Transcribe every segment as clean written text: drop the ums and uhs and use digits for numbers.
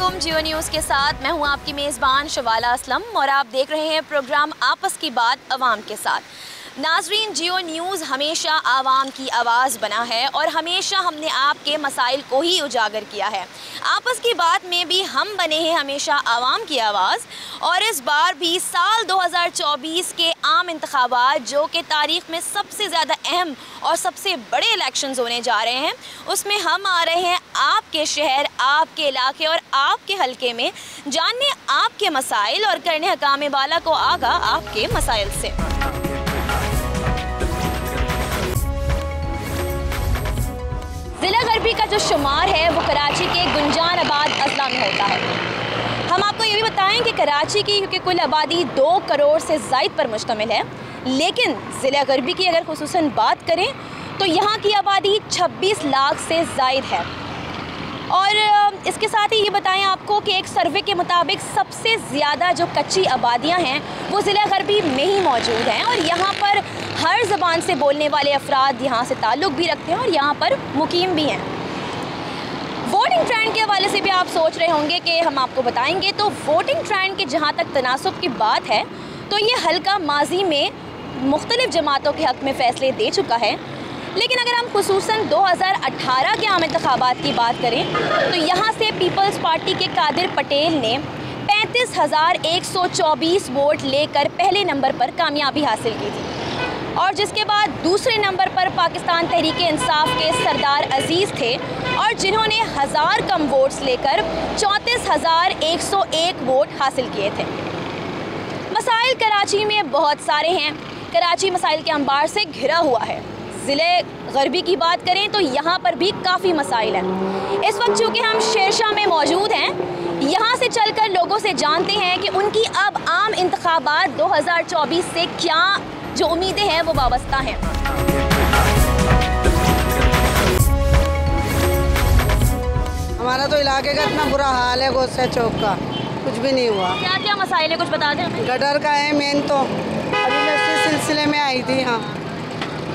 वालेकुम। जियो न्यूज़ के साथ मैं हूं आपकी मेज़बान शवाला असलम और आप देख रहे हैं प्रोग्राम आपस की बात अवाम के साथ। नाजरीन, जियो न्यूज़ हमेशा आवाम की आवाज़ बना है और हमेशा हमने आपके मसाइल को ही उजागर किया है। आपस की बात में भी हम बने हैं हमेशा आवाम की आवाज़, और इस बार भी साल 2024 के आम इंतखाबात जो कि तारीख़ में सबसे ज़्यादा अहम और सबसे बड़े इलेक्शंस होने जा रहे हैं, उसमें हम आ रहे हैं आपके शहर, आपके इलाके और आपके हलके में जानने आपके मसाइल और करने हकाम बाला को आगाह आपके मसाइल से। ज़िला गरबी का जो शुमार है वो कराची के गुंजान आबाद अजला में होता है। हम आपको ये भी बताएं कि कराची की क्योंकि कुल आबादी 2 करोड़ से ज़ायद पर मुश्तमिल है, लेकिन ज़िला गरबी की अगर खुसूसन बात करें तो यहाँ की आबादी 26 लाख से ज़ायद है। और इसके साथ ही ये बताएं आपको कि एक सर्वे के मुताबिक सबसे ज़्यादा जो कच्ची आबादियाँ हैं वो ज़िला गरबी में ही मौजूद हैं, और यहाँ पर हर ज़बान से बोलने वाले अफराद यहाँ से ताल्लुक़ भी रखते हैं और यहाँ पर मुकीम भी हैं। वोटिंग ट्रेंड के हवाले से भी आप सोच रहे होंगे कि हम आपको बताएंगे, तो वोटिंग ट्रेंड के जहाँ तक तनासुब की बात है तो ये हल्का माजी में मुख्तलिफ जमातों के हक़ में फ़ैसले दे चुका है, लेकिन अगर हम खुसूसन 2018 के आम इंतखाबात की बात करें तो यहाँ से पीपल्स पार्टी के कादिर पटेल ने 35,124 वोट लेकर पहले नंबर पर कामयाबी हासिल की थी, और जिसके बाद दूसरे नंबर पर पाकिस्तान तहरीक इंसाफ के सरदार अजीज़ थे, और जिन्होंने 1000 कम वोट्स लेकर 34,101 वोट हासिल किए थे। मसाइल कराची में बहुत सारे हैं। कराची मसाइल के अंबार से घिरा हुआ है। ज़िले गरबी की बात करें तो यहाँ पर भी काफ़ी मसाइल हैं। इस वक्त चूँकि हम शेरशाह में मौजूद हैं, यहाँ से चलकर लोगों से जानते हैं कि उनकी अब आम इंतखाबात 2024 से क्या जो उम्मीदें हैं वो वाबस्ता हैं। हमारा तो इलाके का इतना बुरा हाल है, गोस्से चौक का कुछ भी नहीं हुआ। क्या क्या मसाइल है, कुछ बता दें हमें। गटर का है मेन, तो अभी मैं इसी सिलसिले में आई थी। हाँ,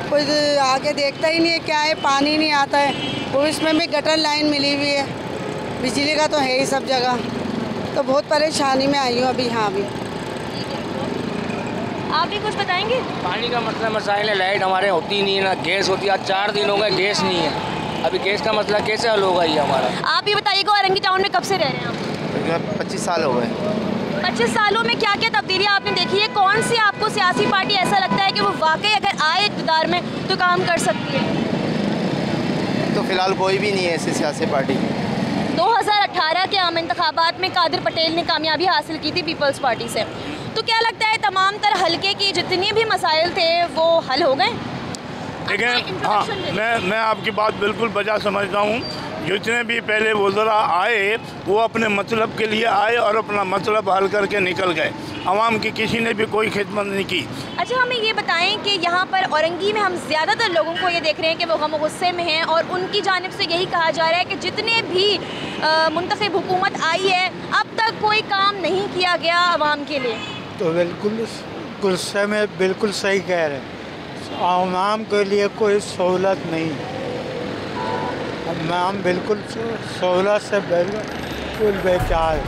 कोई आके देखता ही नहीं है क्या है, पानी नहीं आता है। वो इसमें भी गटर लाइन मिली हुई है, बिजली का तो है ही सब जगह, तो बहुत परेशानी में आई हूँ अभी। यहाँ भी आप भी कुछ बताएंगे। पानी का मतलब मसाइल है, लाइट हमारे होती नहीं है, ना गैस होती है। आज 4 दिन हो गए गैस नहीं है। अभी गैस का मसला कैसे हल होगा ये हमारा। आप ये बताइएगा, औरंगी टाउन में कब से रह रहे हैं आप? 25 साल हो गए। 25 सालों में क्या क्या तब्दीलियाँ आपने देखी है? कौन सी आपको सियासी पार्टी ऐसा लगता है कि वो वाकई अगर आए इक़्तिदार में तो काम कर सकती है? तो फिलहाल कोई भी नहीं है ऐसी सियासी पार्टी। 2018 के आम इंतखाबात में कादिर पटेल ने कामयाबी हासिल की थी पीपल्स पार्टी से, तो क्या लगता है तमाम तर हल्के की जितने भी मसाइल थे वो हल हो गए? देखें, हाँ, मैं आपकी बात बिल्कुल बजा समझता हूँ। जितने भी पहले वज़रा आए वो अपने मतलब के लिए आए और अपना मतलब हल करके निकल गए। आवाम की किसी ने भी कोई खिदमत नहीं की। अच्छा, हमें ये बताएं कि यहाँ पर औरंगी में हम ज़्यादातर लोगों को ये देख रहे हैं कि वो गम गुस्से में हैं, और उनकी जानिब से यही कहा जा रहा है कि जितने भी मुंतखब हुकूमत आई है अब तक कोई काम नहीं किया गया आवाम के लिए। तो बिल्कुल गुस्से में बिल्कुल सही कह रहे हैं। आवाम के लिए कोई सहूलत नहीं, आवाम बिल्कुल सहूलत से बिल्कुल बेकार है।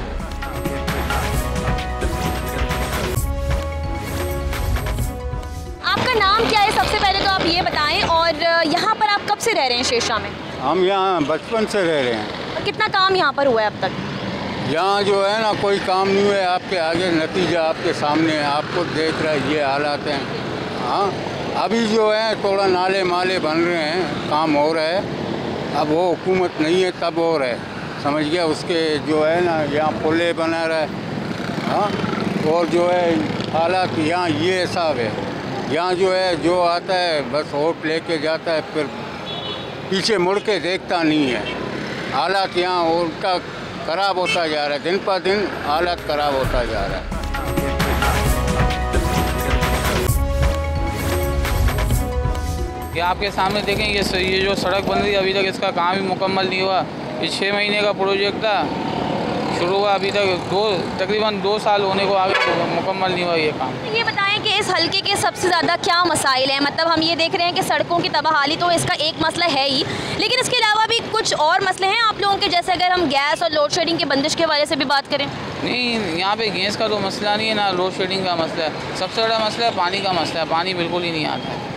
आपका नाम क्या है सबसे पहले तो आप ये बताएं, और यहाँ पर आप कब से रह रहे हैं शेरशाह में? हम यहाँ बचपन से रह रहे हैं। और कितना काम यहाँ पर हुआ है अब तक? यहाँ जो है ना कोई काम नहीं हुआ है। आपके आगे नतीजा आपके सामने है, आपको देख रहा है, ये हालात हैं। हाँ, अभी जो है थोड़ा नाले माले बन रहे हैं, काम हो रहा है। अब वो हुकूमत नहीं है तब हो रहा है, समझ गया। उसके जो है ना यहाँ पुले बना रहा है। हाँ, और जो है हालात यहाँ ये हिसाब है, यहाँ जो है जो आता है बस वोट लेके जाता है, फिर पीछे मुड़ के देखता नहीं है। हालात यहाँ उल्टा ख़राब होता जा रहा है, दिन पर दिन हालात ख़राब होता जा रहा है। ये आपके सामने देखें, ये जो सड़क बन रही है अभी तक इसका काम भी मुकम्मल नहीं हुआ। ये 6 महीने का प्रोजेक्ट था, शुरू हुआ अभी तक तकरीबन 2 साल होने को आगे मुकम्मल नहीं हुआ ये काम। ये बताएं कि इस हल्के के सबसे ज़्यादा क्या मसाइल हैं? मतलब हम ये देख रहे हैं कि सड़कों की तबाहाली तो इसका एक मसला है ही, लेकिन इसके अलावा भी कुछ और मसले हैं आप लोगों के, जैसे अगर हम गैस और लोड शेडिंग की बंदिश के हवाले से भी बात करें। नहीं, यहाँ पे गैस का तो मसला नहीं है, ना लोड शेडिंग का मसला है। सबसे बड़ा मसला है पानी का मसला है। पानी बिल्कुल ही नहीं आता है।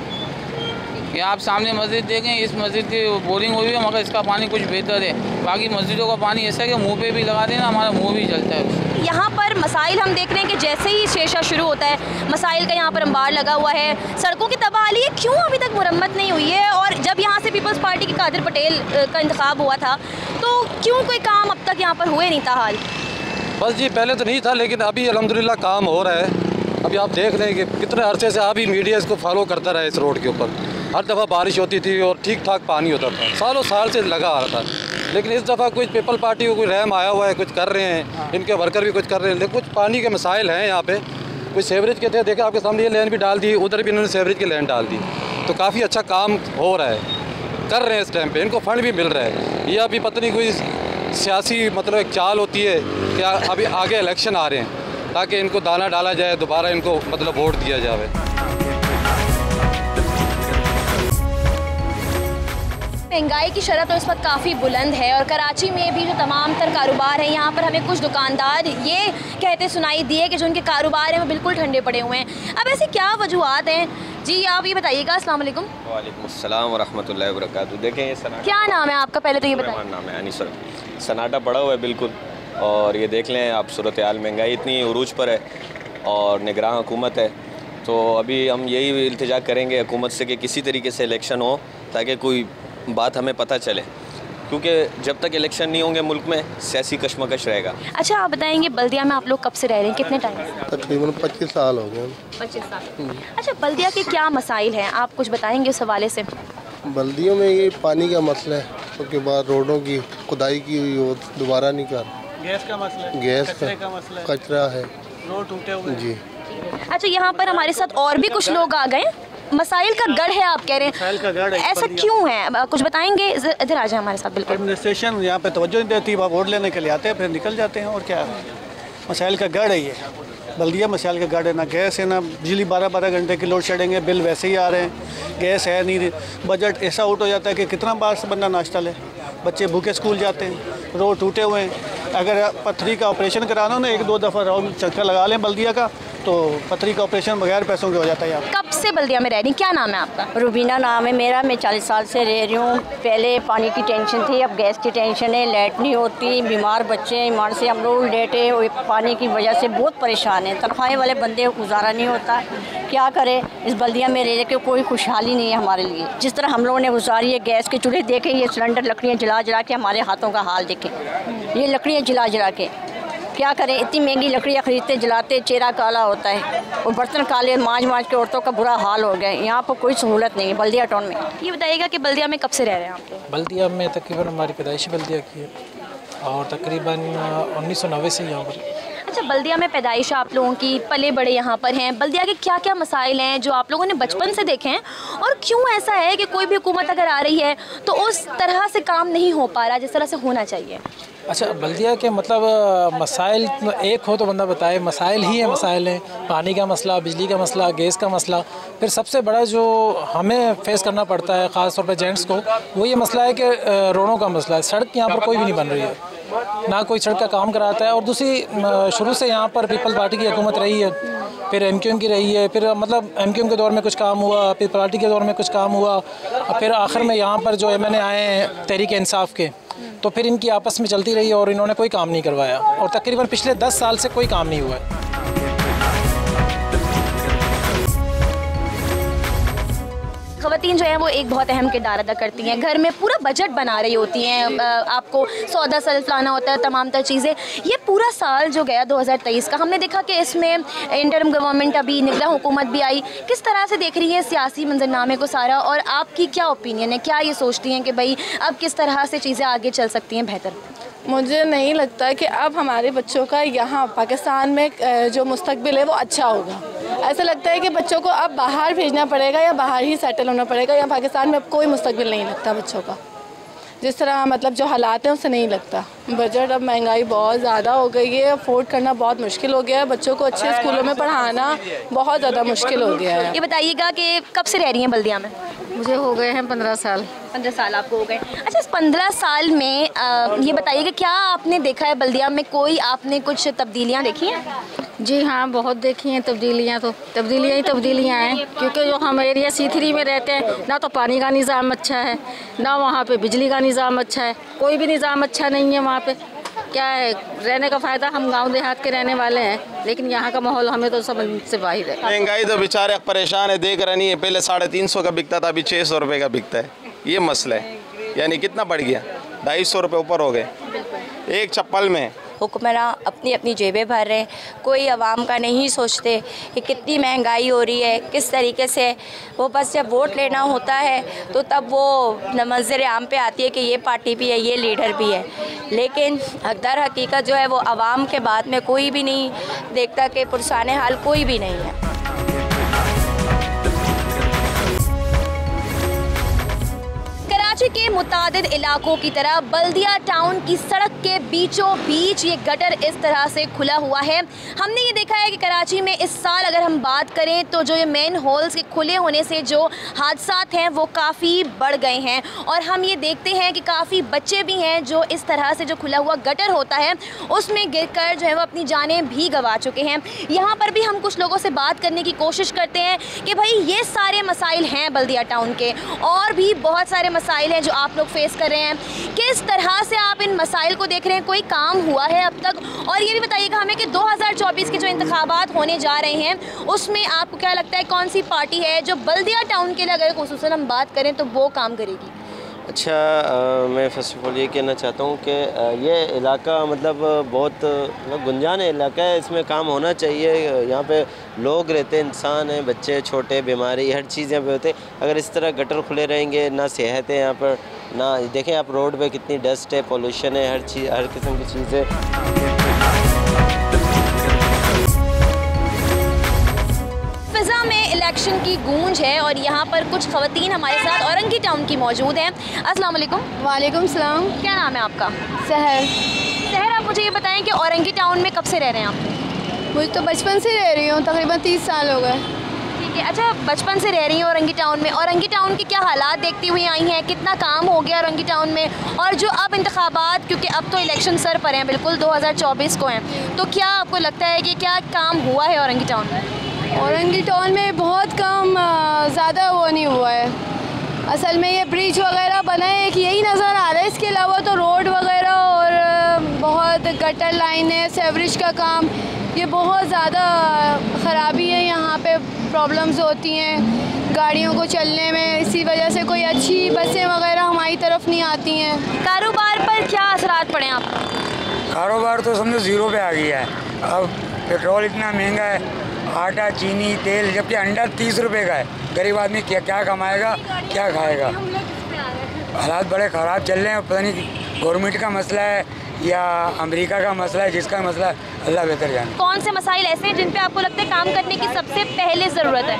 ये आप सामने मस्जिद देखें, इस मस्जिद की बोरिंग हुई है मगर इसका पानी कुछ बेहतर है। बाकी मस्जिदों का पानी ऐसा है कि मुंह पे भी लगा देना हमारा मुंह भी जलता है। यहाँ पर मसाइल हम देख रहे हैं कि जैसे ही शेषा शुरू होता है मसाइल का यहाँ पर अंबार लगा हुआ है। सड़कों की तबाहाली है, क्यों अभी तक मुरम्मत नहीं हुई है? और जब यहाँ से पीपल्स पार्टी के कादिर पटेल का इंतखाब हुआ था तो क्यों कोई काम अब तक यहाँ पर हुए नहीं था हाल? बस जी, पहले तो नहीं था लेकिन अभी अल्हम्दुलिल्लाह काम हो रहा है। अभी आप देख रहे हैं कि कितने अरसे से अभी मीडिया इसको फॉलो करता रहा है। इस रोड के ऊपर हर दफ़ा बारिश होती थी और ठीक ठाक पानी होता था, सालों साल से लगा आ रहा था। लेकिन इस दफ़ा कुछ पीपल पार्टी को कोई रहम आया हुआ है, कुछ कर रहे हैं, इनके वर्कर भी कुछ कर रहे हैं। लेकिन कुछ पानी के मसाइल हैं यहाँ पे। कुछ सीवरेज के थे, देखे आपके सामने ये लेन भी डाल दी, उधर भी इन्होंने सीवरेज की लेन डाल दी। तो काफ़ी अच्छा काम हो रहा है, कर रहे हैं इस टाइम पे, इनको फंड भी मिल रहा है। ये अभी पता नहीं कोई सियासी मतलब एक चाल होती है कि अभी आगे इलेक्शन आ रहे हैं ताकि इनको दाना डाला जाए, दोबारा इनको मतलब वोट दिया जाए। महंगाई की शरह तो इस वक्त काफ़ी बुलंद है और कराची में भी जो तमाम तर कारोबार हैं, यहाँ पर हमें कुछ दुकानदार ये कहते सुनाई दिए कि जो उनके कारोबार हैं वो बिल्कुल ठंडे पड़े हुए हैं। अब ऐसी क्या वजूहत हैं जी, आप ये बताइएगा। अस्सलाम वालेकुम। वालेकुम अस्सलाम व रहमतुल्लाहि व बरकातुहू। देखें ये सनाटा, क्या नाम है आपका? पहले तो ये बताइए। नाम है अनीस। सनाटा पड़ा हुआ है बिल्कुल, और ये देख लें आप सूरत हाल, महंगाई इतनी उरूज पर है और निगरान हुकूमत है। तो अभी हम यही इल्तिजा करेंगे हुकूमत से कि किसी तरीके से इलेक्शन हो ताकि कोई बात हमें पता चले, क्योंकि जब तक इलेक्शन नहीं होंगे मुल्क में सियासी कशमकश रहेगा। अच्छा, आप बताएंगे बल्दिया में आप लोग कब से रह रहे हैं, कितने टाइम से? तकरीबन 25 साल हो गए। 25 साल। अच्छा, बल्दिया के क्या मसाइल हैं, आप कुछ बताएंगे उस हवाले से? बल्दियों में ये पानी का मसला है, उसके बाद रोडों की खुदाई की वो दोबारा नहीं कर, गैस का मसला है, गैस का मसला है, कचरा है, रोड टूटे हुए जी। अच्छा, यहाँ पर हमारे साथ और भी कुछ लोग आ गए। मसाइल का गढ़ है आप कह रहे हैं, मसाइल का गढ़ है, ऐसा क्यों है? कुछ बताएंगे? इधर आ जाए हमारे साथ। बिल्कुल, एडमिनिस्ट्रेशन यहाँ पे तवज्जो नहीं देती, वहाँ वोट लेने के लिए आते हैं फिर निकल जाते हैं। और क्या है, मसाइल का गढ़ है ये बल्दिया, मसाइल का गढ़ है। ना गैस है, ना बिजली, 12-12 घंटे की लोड शेडिंग है, बिल वैसे ही आ रहे हैं, गैस है नहीं, बजट ऐसा आउट हो जाता है कि कितना बार से बंदा नाश्ता ले, बच्चे भूखे स्कूल जाते हैं, रोड टूटे हुए हैं। अगर पथरी का ऑपरेशन कराना हो ना, 1-2 दफ़ा राउंड चक्कर लगा लें बल्दिया का, तो पथरी का ऑपरेशन बगैर पैसों के हो जाता है। यहाँ कब से बल्दिया में रह रही, क्या नाम है आपका? रुबीना नाम है मेरा, मैं 40 साल से रह रही हूँ। पहले पानी की टेंशन थी, अब गैस की टेंशन है, लाइट नहीं होती, बीमार बच्चे हैं, ईमान से हम लोग लेटे पानी की वजह से बहुत परेशान हैं। तनख्वाही वाले बंदे गुजारा नहीं होता, क्या करें। इस बल्दिया में रह के कोई खुशहाली नहीं है हमारे लिए। जिस तरह हम लोगों ने गुजारी है, गैस के चूल्हे देखे, ये सिलेंडर लकड़ियाँ जला जला के हमारे हाथों का हाल देखें, ये लकड़ियाँ जला जला के क्या करें। इतनी महंगी लकड़ियाँ खरीदते, जलाते, चेहरा काला होता है और बर्तन काले मांझ मांझ के औरतों का बुरा हाल हो गया। यहाँ पर कोई सहूलत नहीं है बल्दिया टाउन में। ये बताइएगा कि बल्दिया में कब से रह रहे हैं आप लोग? बल्दिया में तकरीबन हमारी पैदाइश बल्दिया की है और तकरीबन 1990 से यहाँ पर। अच्छा, बल्दिया में पैदाइश आप लोगों की, पले बड़े यहाँ पर हैं, बल्दिया के क्या क्या मसाइल हैं जो आप लोगों ने बचपन से देखे हैं, और क्यों ऐसा है कि कोई भी हुकूमत अगर आ रही है तो उस तरह से काम नहीं हो पा रहा जिस तरह से होना चाहिए? अच्छा, बल्दिया के मतलब मसाइल एक हो तो बंदा बताए, मसाइल ही है, मसाइल हैं, पानी का मसला, बिजली का मसला, गैस का मसला। फिर सबसे बड़ा जो हमें फेस करना पड़ता है ख़ास तौर पे जेंट्स को, वो ये मसला है कि रोडों का मसला है। सड़क यहाँ पर कोई भी नहीं बन रही है, ना कोई सड़क का काम कराता है। और दूसरी, शुरू से यहाँ पर पीपल पार्टी की हुकूमत रही है, फिर MQM की रही है, फिर मतलब MQM के दौर में कुछ काम हुआ, फिर पार्टी के दौर में कुछ काम हुआ, फिर आखिर में यहाँ पर जो MNA आए हैं तहरीक इंसाफ के, तो फिर इनकी आपस में चलती रही और इन्होंने कोई काम नहीं करवाया और तकरीबन पिछले 10 साल से कोई काम नहीं हुआ है। ख़वातीन जो हैं वो एक बहुत अहम किरदार अदा करती हैं, घर में पूरा बजट बना रही होती हैं, आपको सौदा सल्फ लाना होता है, तमाम तर चीज़ें। ये पूरा साल जो गया 2023 का, हमने देखा कि इसमें इंटरिम गवर्नमेंट अभी निगरान हुकूमत भी आई, किस तरह से देख रही है सियासी मंजरनामे को सारा, और आपकी क्या ओपिनियन है, क्या ये सोचती हैं कि भाई अब किस तरह से चीज़ें आगे चल सकती हैं बेहतर? मुझे नहीं लगता कि अब हमारे बच्चों का यहाँ पाकिस्तान में जो मुस्तकबिल है वो अच्छा होगा। ऐसा लगता है कि बच्चों को अब बाहर भेजना पड़ेगा या बाहर ही सेटल होना पड़ेगा, या पाकिस्तान में अब कोई मुस्तकबिल नहीं लगता बच्चों का। जिस तरह मतलब जो हालात हैं उससे नहीं लगता। बजट अब महंगाई बहुत ज़्यादा हो गई है, अफोर्ड करना बहुत मुश्किल हो गया है, बच्चों को अच्छे स्कूलों में पढ़ाना बहुत ज़्यादा मुश्किल हो गया है। ये बताइएगा कि कब से रह रही हैं बल्दिया में? मुझे हो गए हैं 15 साल। 15 साल आपको हो गए। अच्छा, इस 15 साल में ये बताइएगा क्या आपने देखा है बल्दिया में, कोई आपने कुछ तब्दीलियाँ देखी हैं? जी हाँ, बहुत देखी हैं तब्दीलियाँ, तो तब्दीलियाँ ही तब्दीलियाँ हैं, क्योंकि जो हम एरिया C3 में रहते हैं ना तो पानी का निज़ाम अच्छा है, ना वहाँ पे बिजली का निज़ाम अच्छा है, कोई भी निज़ाम अच्छा नहीं है वहाँ पे। क्या है, रहने का फ़ायदा, हम गांव देहात के रहने वाले हैं, लेकिन यहाँ का माहौल हमें तो समझ से बाहर है। महंगाई तो बेचारे परेशान है, देख रहे नहीं है, पहले 350 का बिकता था, अभी 600 रुपये का बिकता है। ये मसला है, यानी कितना बढ़ गया, 250 रुपये ऊपर हो गए एक चप्पल में। हुक्मरान अपनी अपनी जेबें भर रहे हैं, कोई आवाम का नहीं सोचते कि कितनी महंगाई हो रही है, किस तरीके से। वो बस जब वोट लेना होता है तो तब वो नज़र आम पे आती है कि ये पार्टी भी है, ये लीडर भी है, लेकिन दर हकीकत जो है वो आवाम के बाद में कोई भी नहीं देखता कि पुरसाने हाल कोई भी नहीं है। कराची के मुतादिद इलाकों की तरह बल्दिया टाउन की सड़क के बीचों बीच ये गटर इस तरह से खुला हुआ है। हमने ये देखा है कि कराची में इस साल अगर हम बात करें तो जो ये मेन होल्स के खुले होने से जो हादसात हैं वो काफ़ी बढ़ गए हैं, और हम ये देखते हैं कि काफ़ी बच्चे भी हैं जो इस तरह से जो खुला हुआ गटर होता है उसमें गिरकर जो है वो अपनी जानें भी गंवा चुके हैं। यहाँ पर भी हम कुछ लोगों से बात करने की कोशिश करते हैं कि भाई ये सारे मसाइल हैं बल्दिया टाउन के, और भी बहुत सारे मसाइल हैं जो आप लोग फेस कर रहे हैं। किस तरह से आप इन मसाइल को देख रहे हैं, कोई काम हुआ है अब तक? और ये भी बताइएगा हमें कि 2024 के जो इंतखाबात होने जा रहे हैं उसमें आपको क्या लगता है कौन सी पार्टी है जो बल्दिया टाउन के लिए अगर खुसूसन हम बात करें तो वो काम करेगी? अच्छा, मैं फ़र्स्ट ऑफ ऑल ये कहना चाहता हूँ कि ये इलाका मतलब बहुत गुंजान इलाका है, इसमें काम होना चाहिए। यहाँ पे लोग रहते हैं, इंसान हैं, बच्चे छोटे, बीमारी, हर चीज़ यहाँ पे होते हैं। अगर इस तरह गटर खुले रहेंगे, ना सेहत है यहाँ पर, ना देखें आप रोड पे कितनी डस्ट है, पोल्यूशन है, हर चीज़, हर किस्म की चीज़ है। फिजा में इलेक्शन की गूंज है और यहाँ पर कुछ खवातीन हमारे साथ औरंगी टाउन की मौजूद हैं। अस्सलाम वालेकुम। वालेकुम सलाम। क्या नाम है आपका? सहर। सहर, आप मुझे ये बताएं कि औरंगी टाउन में कब से रह रहे हैं आप? मुझे तो बचपन से रह रही हूँ, तकरीबन 30 साल हो गए। ठीक है। अच्छा, बचपन से रह रही हैं औरंगी टाउन में, औरंगी टाउन के क्या हालात देखती हुई आई हैं, कितना काम हो गया औरंगी टाउन में, और जो अब इंतखाबात, क्योंकि अब तो इलेक्शन सर पर हैं, बिल्कुल 2024 को हैं, तो क्या आपको लगता है कि क्या काम हुआ है औरंगी टाउन में? औरंगी टाउन में बहुत कम, ज़्यादा वो नहीं हुआ है। असल में ये ब्रिज वगैरह बना है, एक यही नज़र आ रहा है, इसके अलावा तो रोड वगैरह और बहुत गटर लाइन है, सेवरेज का काम, ये बहुत ज़्यादा ख़राबी है। यहाँ पे प्रॉब्लम्स होती हैं गाड़ियों को चलने में, इसी वजह से कोई अच्छी बसें वगैरह हमारी तरफ नहीं आती हैं। कारोबार पर क्या असरात पड़े आप? कारोबार तो समझो ज़ीरो पे आ गया है। अब पेट्रोल इतना महंगा है, आटा, चीनी, तेल, जबकि अंडा 30 रुपये का है। गरीब आदमी क्या कमाएगा, क्या खाएगा? हालात बड़े ख़राब चल रहे हैं। पता नहीं गवर्नमेंट का मसला है या अमेरिका का मसला है, जिसका मसला है अल्लाह बेहतर जाने। कौन से मसाइल ऐसे हैं जिन पे आपको लगता है काम करने की सबसे पहले ज़रूरत है?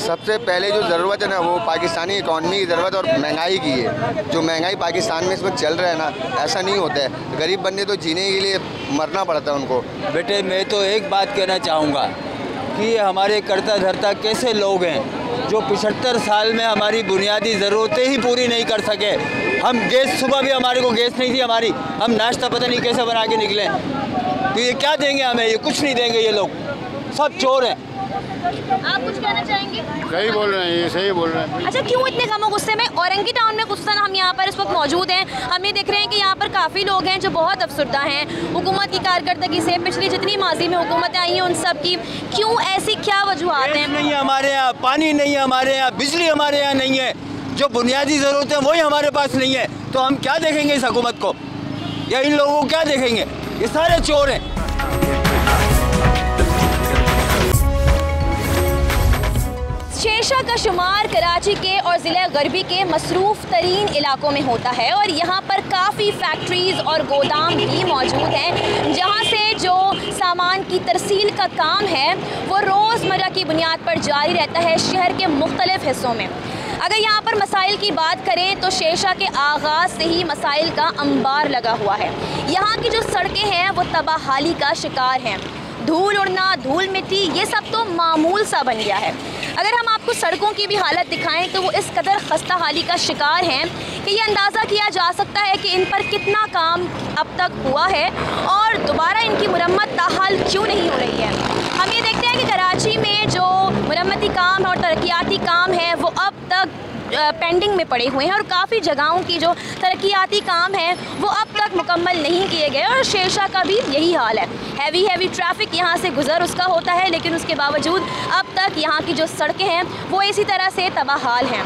सबसे पहले जो ज़रूरत है ना वो पाकिस्तानी इकॉनमी की ज़रूरत और महंगाई की है। जो महंगाई पाकिस्तान में इस वक्त चल रहा है ना, ऐसा नहीं होता है। गरीब बंदे तो जीने के लिए मरना पड़ता है उनको। बेटे, मैं तो एक बात कहना चाहूँगा कि हमारे करता धरता कैसे लोग हैं जो 75 साल में हमारी बुनियादी ज़रूरतें ही पूरी नहीं कर सके। हम गैस, सुबह भी हमारे को गैस नहीं थी हमारी, हम नाश्ता पता नहीं कैसे बना के निकले। तो ये क्या देंगे हमें? ये कुछ नहीं देंगे, ये लोग सब चोर हैं। आप कुछ कहना चाहेंगे? सही बोल रहे हैं, ये सही बोल रहे हैं। अच्छा, क्यों इतने गमो गुस्से में? औरंगी टाउन में खुसूसन हम यहाँ पर इस वक्त मौजूद हैं, हम ये देख रहे हैं कि यहाँ पर काफ़ी लोग हैं जो बहुत अफसरदा हैं हुकूमत की कारकर्दगी से। पिछली जितनी माजी में हुकूमतें आई हैं उन सब की, क्यों ऐसी क्या वजूहत हैं? नहीं है हमारे यहाँ, पानी नहीं है हमारे यहाँ, बिजली हमारे यहाँ नहीं है, जो बुनियादी ज़रूरतें वही हमारे पास नहीं है। तो हम क्या देखेंगे इस हुकूमत को, या इन लोगों को क्या देखेंगे? ये सारे चोर हैं। शेरशाह का शुमार कराची के और ज़िला गरबी के मसरूफ़ तरीन इलाकों में होता है, और यहाँ पर काफ़ी फैक्ट्रीज़ और गोदाम भी मौजूद हैं जहाँ से जो सामान की तरसील का काम है वो रोज़मर्रा की बुनियाद पर जारी रहता है शहर के मुख्तलिफ़ हिस्सों में। अगर यहाँ पर मसाइल की बात करें तो शेरशाह के आगाज़ से ही मसाइल का अंबार लगा हुआ है। यहाँ की जो सड़कें हैं वो तबाहाली का शिकार हैं। धूल उड़ना, धूल मिट्टी, ये सब तो मामूल सा बन गया है। अगर हम आपको सड़कों की भी हालत दिखाएं तो वो इस कदर खस्ता हाली का शिकार हैं कि ये अंदाज़ा किया जा सकता है कि इन पर कितना काम अब तक हुआ है और दोबारा इनकी मुरम्मत ताहाल क्यों नहीं हो रही है। हम ये देखते हैं कि कराची में जो मुरम्मती काम है और तरक्याती काम है वो अब तक पेंडिंग में पड़े हुए हैं और काफ़ी जगहों की जो तरक्याती काम है वो अब तक मुकम्मल नहीं किए गए और शेरशाह का भी यही हाल है। हैवी ट्रैफिक यहाँ से गुजर उसका होता है, लेकिन उसके बावजूद अब तक यहाँ की जो सड़कें हैं वो इसी तरह से तबाहाल हैं।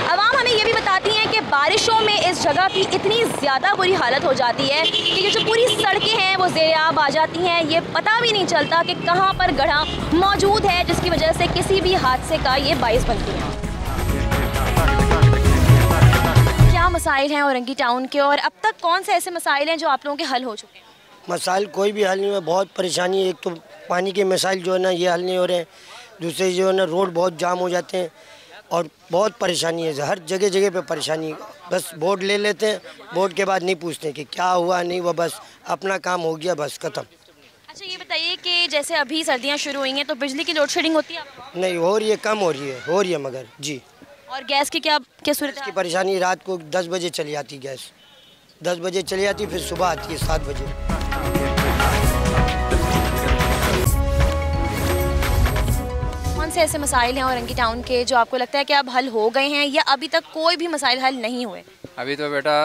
अवाम हमें ये भी बताती हैं कि बारिशों में इस जगह की इतनी ज़्यादा बुरी हालत हो जाती है कि ये जो पूरी सड़कें हैं वो ज़ेर-ए-आब आ जाती हैं। ये पता भी नहीं चलता कि कहाँ पर गड्ढा मौजूद है, जिसकी वजह से किसी भी हादसे का ये बाइस बनती है। क्या मसाइल हैं औरंगी टाउन के और अब तक कौन से ऐसे मसाइल हैं जो आप लोगों के हल हो चुके हैं? मसाइल कोई भी हल नहीं हुआ, बहुत परेशानी है। एक तो पानी के मसाइल जो है ना ये हल नहीं हो रहे हैं, दूसरे जो है ना रोड बहुत जाम हो जाते हैं और बहुत परेशानी है। हर जगह जगह पे परेशानी, बस बोर्ड ले लेते हैं, बोर्ड के बाद नहीं पूछते कि क्या हुआ नहीं हुआ, बस अपना काम हो गया, बस खत्म। अच्छा ये बताइए कि जैसे अभी सर्दियाँ शुरू हुई हैं तो बिजली की लोड शेडिंग होती है आपको? नहीं हो रही है, कम हो रही है मगर जी। और गैस की क्या सूरत की परेशानी? रात को 10 बजे चली आती गैस, 10 बजे चली आती, फिर सुबह आती है 7 बजे। कौन से ऐसे मसाइल हैं औरंगी टाउन के जो आपको लगता है कि अब हल हो गए हैं या अभी तक कोई भी मसाइल हल नहीं हुए? अभी तो बेटा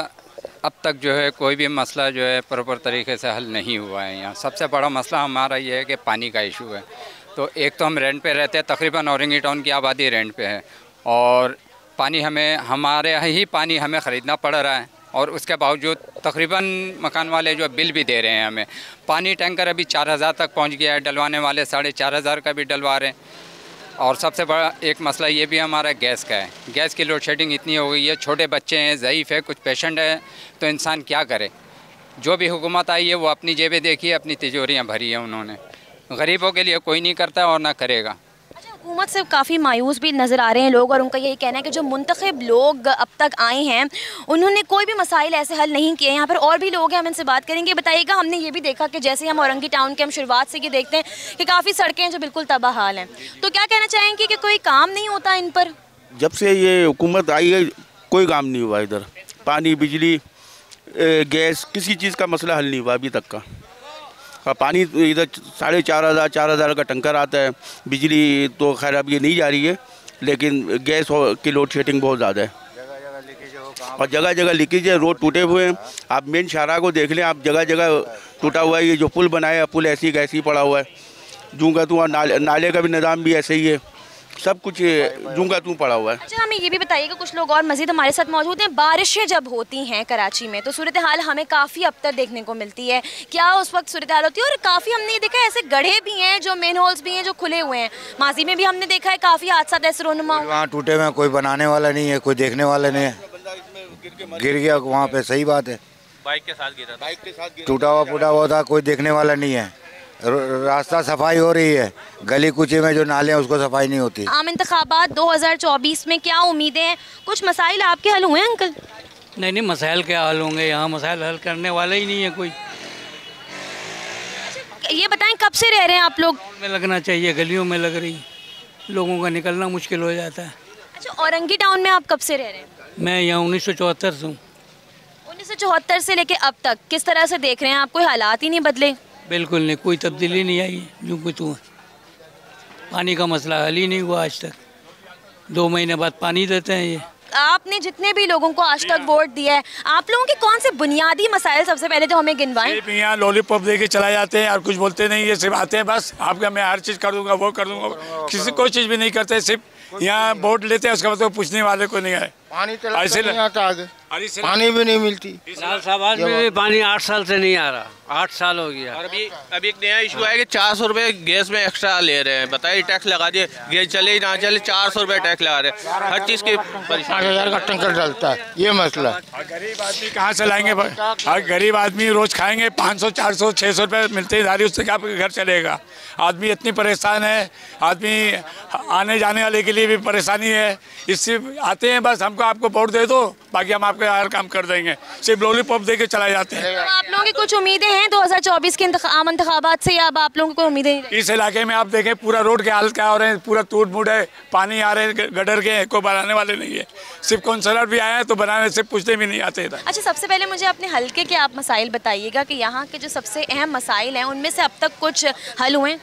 अब तक जो है कोई भी मसला जो है प्रॉपर तरीके से हल नहीं हुआ है। यहाँ सबसे बड़ा मसला हमारा ये है कि पानी का इशू है। तो एक तो हम रेंट पे रहते हैं, तकरीबन औरंगी टाउन की आबादी रेंट पे है और पानी हमारे ही पानी हमें ख़रीदना पड़ रहा है और उसके बावजूद तकरीबन मकान वाले जो बिल भी दे रहे हैं हमें। पानी टैंकर अभी 4000 तक पहुंच गया है, डलवाने वाले 4500 का भी डलवा रहे हैं। और सबसे बड़ा एक मसला ये भी हमारा गैस का है। गैस की लोड शेडिंग इतनी हो गई है, छोटे बच्चे हैं, ज़ईफ़ है, कुछ पेशेंट है, तो इंसान क्या करे। जो भी हुकूमत आई है वो अपनी जेबें देखी है, अपनी तिजोरियाँ भरी हैं उन्होंने। गरीबों के लिए कोई नहीं करता और ना करेगा। हुकूमत से काफ़ी मायूस भी नज़र आ रहे हैं लोग और उनका यही कहना है कि जो मुंतखब लोग अब तक आए हैं उन्होंने कोई भी मसाइल ऐसे हल नहीं किए। यहाँ पर और भी लोग हैं, हम इनसे बात करेंगे। बताइएगा, हमने ये भी देखा कि जैसे हम औरंगी टाउन के हम शुरुआत से ये देखते हैं कि काफ़ी सड़कें हैं जो बिल्कुल तबाहाल हैं, तो क्या कहना चाहेंगे कि कोई काम नहीं होता इन पर? जब से ये हुकूमत आई है कोई काम नहीं हुआ। इधर पानी, बिजली, गैस, किसी चीज़ का मसला हल नहीं हुआ अभी तक का। पानी इधर 4500-4000 का टंकर आता है। बिजली तो खैर अब ये नहीं जा रही है, लेकिन गैस की लोड शेडिंग बहुत ज़्यादा है और जगह जगह लीकेज है। रोड टूटे हुए हैं। आप मेन शाहराह को देख लें, आप जगह जगह टूटा हुआ है। ये जो पुल बनाया, पुल ऐसी कैसी ही पड़ा हुआ है। जूँ का तू नाले का भी निज़ाम भी ऐसे ही है, सब कुछ जूँ का तू पड़ा हुआ है। अच्छा हमें ये भी बताइएगा, कुछ लोग और मज़ीद हमारे साथ मौजूद हैं। बारिशें जब होती हैं कराची में तो सूरत हाल हमें काफ़ी अबतर देखने को मिलती है। क्या उस वक्त सूरत हाल होती है? और काफ़ी हमने ये देखा है ऐसे गड्ढे भी हैं, जो मेन होल्स भी हैं जो खुले हुए हैं। माजी में भी हमने देखा है काफ़ी हादसा ऐसे रोनुमा। वहाँ टूटे हुए, कोई बनाने वाला नहीं है, कोई देखने वाला नहीं है। गिर गया वहाँ पे, सही बात है, बाइक के साथ गिरा, टूटा हुआ फूटा हुआ था, कोई देखने वाला नहीं है। रास्ता सफाई हो रही है, गली कुची में जो नाले हैं उसको सफाई नहीं होती। आम इंतखाबात 2024 में क्या उम्मीदें हैं? कुछ मसाइल आपके हल हुए हैं अंकल? नहीं, मसाइल क्या हल होंगे, यहाँ मसाइल हल करने वाला ही नहीं है कोई। ये बताएं कब से रह रहे हैं आप लोग? में लगना चाहिए, गलियों में लग रही, लोगों का निकलना मुश्किल हो जाता है। अच्छा, औरंगी टाउन में आप कब से रह रहे हैं? मैं यहाँ 1974 से हूँ। 1974 से लेके अब तक किस तरह से देख रहे हैं आप? कोई हालात ही नहीं बदले? बिल्कुल नहीं, कोई तब्दीली नहीं आई है। जो कुछ हुआ, पानी का मसला हल ही नहीं हुआ आज तक। 2 महीने बाद पानी देते हैं ये। आपने जितने भी लोगों को आज तक वोट दिया है, आप लोगों के कौन से बुनियादी मसाइल सबसे पहले जो हमें गिनवाएं? यहाँ लॉलीपॉप दे के चला जाते हैं और कुछ बोलते नहीं, ये सिर्फ आते हैं बस आपका मैं हर चीज़ कर दूंगा, वो कर दूंगा, किसी कोई चीज़ भी नहीं करते, सिर्फ यहाँ वोट लेते हैं, उसका मतलब पूछने वाले को नहीं है। पानी ऐसे नहीं आता आगे, पानी भी नहीं मिलती। लालसाबाद में भी पानी 8 साल से नहीं आ रहा, 8 साल हो गया। और अभी एक नया इशू है कि 400 रुपये गैस में एक्स्ट्रा ले रहे हैं। बताइए, टैक्स लगा दिए, गैस चले ना चले 400 रुपये टैक्स लगा रहे हैं। हर चीज़ की 5,000 का टैंकर डलता है, ये मसला। गरीब आदमी कहाँ से लाएंगे? गरीब आदमी रोज खाएंगे 500 400 600 रुपये मिलते हैं दारी, उससे क्या घर चलेगा? आदमी इतनी परेशान है, आदमी आने जाने वाले के लिए भी परेशानी है। इससे आते हैं बस हमको आपको वोट दे दो, बाकी हम आपके हर काम कर देंगे, सिर्फ लॉलीपॉप दे के चला जाते हैं। तो आप लोगों की कुछ उम्मीदें हैं 2024 के आम इंतखाबात से, या अब आप लोगों को उम्मीदें नहीं? इस इलाके में आप देखें पूरा रोड के हाल क्या हो रहे हैं, पूरा टूट फूट है, पानी आ रहे हैं गटर के, कोई बनाने वाले नहीं है। सिर्फ काउंसलर भी आए हैं तो बनाने से पूछते भी नहीं आते इधर। अच्छा, सबसे पहले मुझे अपने हल्के के आप मसाइल बताइएगा कि यहाँ के जो सबसे अहम मसाइल हैं उनमें से अब तक कुछ हल हुए?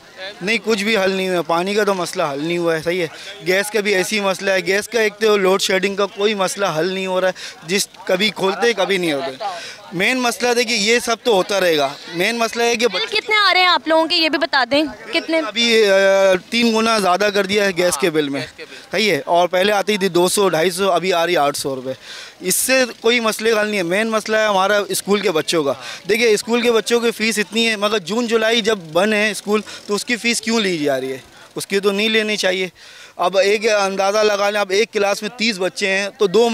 नहीं, कुछ भी हल नहीं हुआ। पानी का तो मसला हल नहीं हुआ है, सही है। गैस का भी ऐसी मसला है, गैस का एक तो लोड शेडिंग का कोई मसला हल नहीं हो रहा है, जिस कभी खोलते कभी नहीं होते। मेन मसला देखिए, ये सब तो होता रहेगा। मेन मसला है कि बिल कितने आ रहे हैं आप लोगों के, ये भी बता दें कितने? अभी 3 गुना ज़्यादा कर दिया है गैस के बिल में, सही है। और पहले आती थी 200 250, अभी आ रही है 800 रुपये। इससे कोई मसले का हल नहीं है। मेन मसला है हमारा स्कूल के बच्चों का। देखिए, स्कूल के बच्चों की फ़ीस इतनी है, मगर जून जुलाई जब बंद है स्कूल तो उसकी फ़ीस क्यों ली जा रही है? उसकी तो नहीं लेनी चाहिए। अब एक अंदाज़ा लगा लें, अब एक क्लास में 30 बच्चे हैं तो 2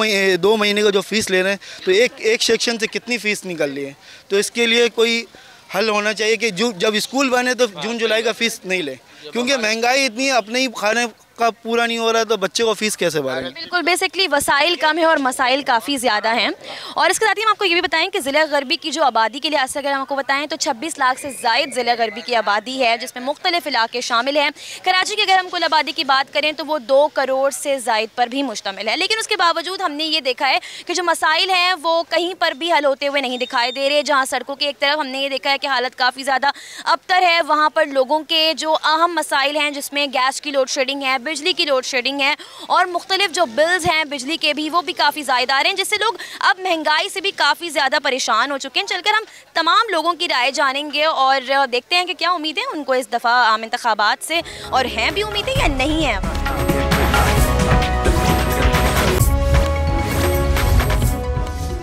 महीने का जो फ़ीस ले रहे हैं तो एक सेक्शन से कितनी फ़ीस निकल रही है? तो इसके लिए कोई हल होना चाहिए कि जब स्कूल बने तो जून जुलाई का फ़ीस नहीं लें, क्योंकि महंगाई इतनी है, अपने ही खाने का पूरा नहीं हो रहा है तो बच्चे को फीस कैसे भरेंगे? बिल्कुल, बेसिकली वसाइल कम है और मसाइल काफ़ी ज़्यादा हैं। और इसके साथ ही हम आपको ये भी बताएं कि ज़िला गरबी की जो आबादी के लिहाज से अगर हम आपको बताएं तो 26 लाख से ज़ायद ज़िला गरबी की आबादी है, जिसमें मुख्तलिफ इलाके शामिल हैं। कराची की अगर हम कुल आबादी की बात करें तो वो 2 करोड़ से ज़ायद पर भी मुश्तमिल है। लेकिन उसके बावजूद हमने ये देखा है कि जो मसाइल हैं वो कहीं पर भी हल होते हुए नहीं दिखाई दे रहे। जहाँ सड़कों की एक तरफ हमने ये देखा है कि हालत काफ़ी ज़्यादा अबतर है, वहाँ पर लोगों के जो अहम मसाइल हैं, जिसमें गैस की लोड शेडिंग है, बिजली की लोड शेडिंग है और मुख्तलिफ जो बिल्स हैं बिजली के भी, वो भी काफ़ी ज़्यादा आ रहे हैं, जिससे लोग अब महंगाई से भी काफ़ी ज़्यादा परेशान हो चुके हैं। चलकर हम तमाम लोगों की राय जानेंगे और देखते हैं कि क्या उम्मीदें उनको इस दफ़ा आम इंतखाबात से, और हैं भी उम्मीदें या नहीं है।